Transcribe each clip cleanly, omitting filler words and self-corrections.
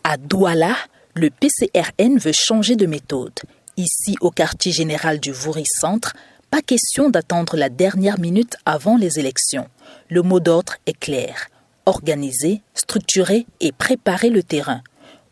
À Douala, le PCRN veut changer de méthode. Ici, au quartier général du Vouri Centre, pas question d'attendre la dernière minute avant les élections. Le mot d'ordre est clair. Organiser, structurer et préparer le terrain.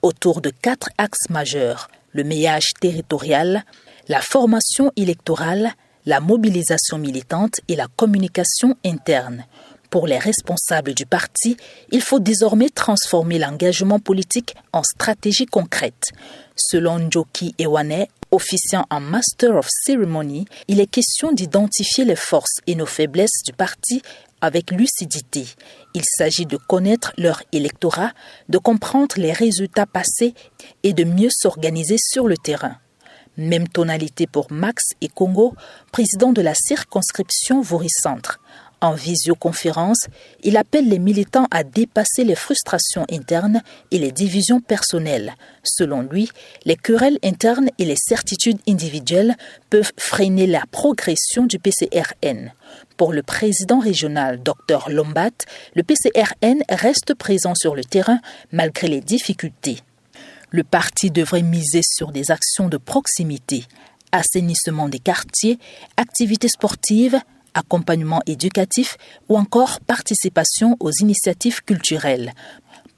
Autour de 4 axes majeurs. Le maillage territorial, la formation électorale, la mobilisation militante et la communication interne. Pour les responsables du parti, il faut désormais transformer l'engagement politique en stratégie concrète. Selon Njoki Ewane, officiant en Master of Ceremony, il est question d'identifier les forces et nos faiblesses du parti avec lucidité. Il s'agit de connaître leur électorat, de comprendre les résultats passés et de mieux s'organiser sur le terrain. Même tonalité pour Max Ekongo, président de la circonscription Vouri Centre. En visioconférence, il appelle les militants à dépasser les frustrations internes et les divisions personnelles. Selon lui, les querelles internes et les certitudes individuelles peuvent freiner la progression du PCRN. Pour le président régional Dr Lombat, le PCRN reste présent sur le terrain malgré les difficultés. Le parti devrait miser sur des actions de proximité, assainissement des quartiers, activités sportives, accompagnement éducatif ou encore participation aux initiatives culturelles.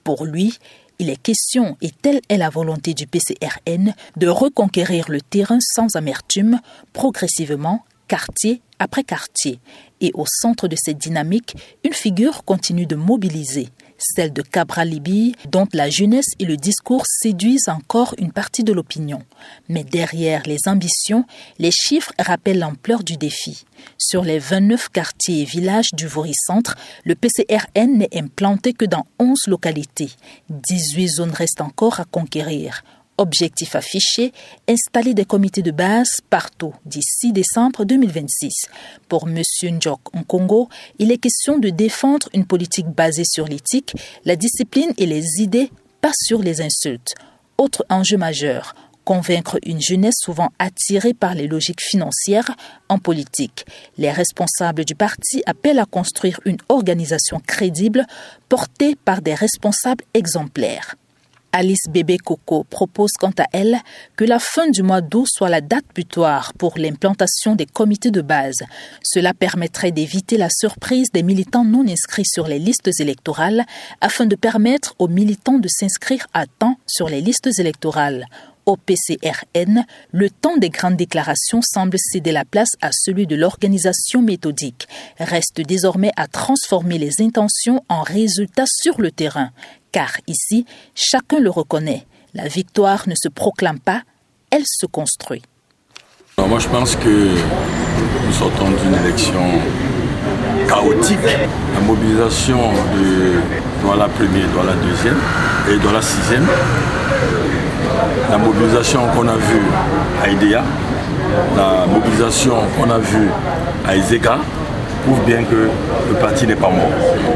Pour lui, il est question, et telle est la volonté du PCRN, de reconquérir le terrain sans amertume, progressivement, quartier après quartier. Et au centre de cette dynamique, une figure continue de mobiliser, celle de Cabral Libye, dont la jeunesse et le discours séduisent encore une partie de l'opinion. Mais derrière les ambitions, les chiffres rappellent l'ampleur du défi. Sur les 29 quartiers et villages du Vouri Centre, le PCRN n'est implanté que dans 11 localités. 18 zones restent encore à conquérir. Objectif affiché, installer des comités de base partout d'ici décembre 2026. Pour M. Njok Nkongo, il est question de défendre une politique basée sur l'éthique, la discipline et les idées, pas sur les insultes. Autre enjeu majeur, convaincre une jeunesse souvent attirée par les logiques financières en politique. Les responsables du parti appellent à construire une organisation crédible portée par des responsables exemplaires. Alice Bébé Coco propose quant à elle que la fin du mois d'août soit la date butoir pour l'implantation des comités de base. Cela permettrait d'éviter la surprise des militants non inscrits sur les listes électorales afin de permettre aux militants de s'inscrire à temps sur les listes électorales. Au PCRN, le temps des grandes déclarations semble céder la place à celui de l'organisation méthodique. Reste désormais à transformer les intentions en résultats sur le terrain. Car ici, chacun le reconnaît, la victoire ne se proclame pas, elle se construit. Alors moi je pense que nous sortons d'une élection chaotique. La mobilisation de Douala première, Douala deuxième et Douala sixième. La mobilisation qu'on a vue à Idéa, la mobilisation qu'on a vue à Izeka prouve bien que le parti n'est pas mort.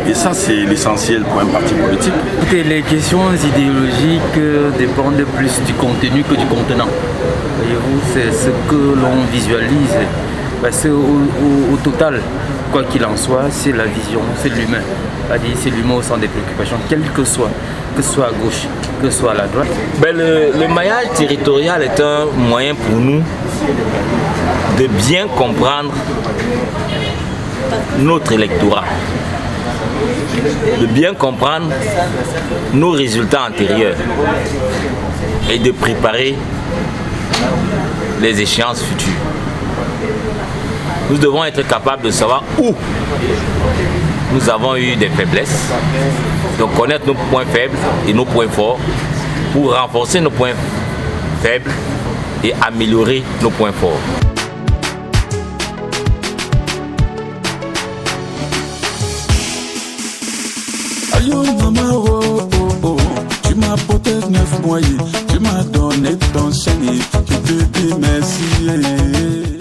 Et ça, c'est l'essentiel pour un parti politique. Les questions idéologiques dépendent plus du contenu que du contenant. Voyez-vous, c'est ce que l'on visualise. Parce qu'au total, quoi qu'il en soit, c'est la vision, c'est l'humain. C'est-à-dire, c'est l'humain au centre des préoccupations, quel que ce soit à gauche, que ce soit à la droite. Le maillage territorial est un moyen pour nous de bien comprendre notre électorat, de bien comprendre nos résultats antérieurs et de préparer les échéances futures. Nous devons être capables de savoir où nous avons eu des faiblesses, de connaître nos points faibles et nos points forts pour renforcer nos points faibles et améliorer nos points forts. Allô maman, oh, oh, oh. Tu m'as porté 9 mois, tu m'as donné ton chéri, je te dis merci.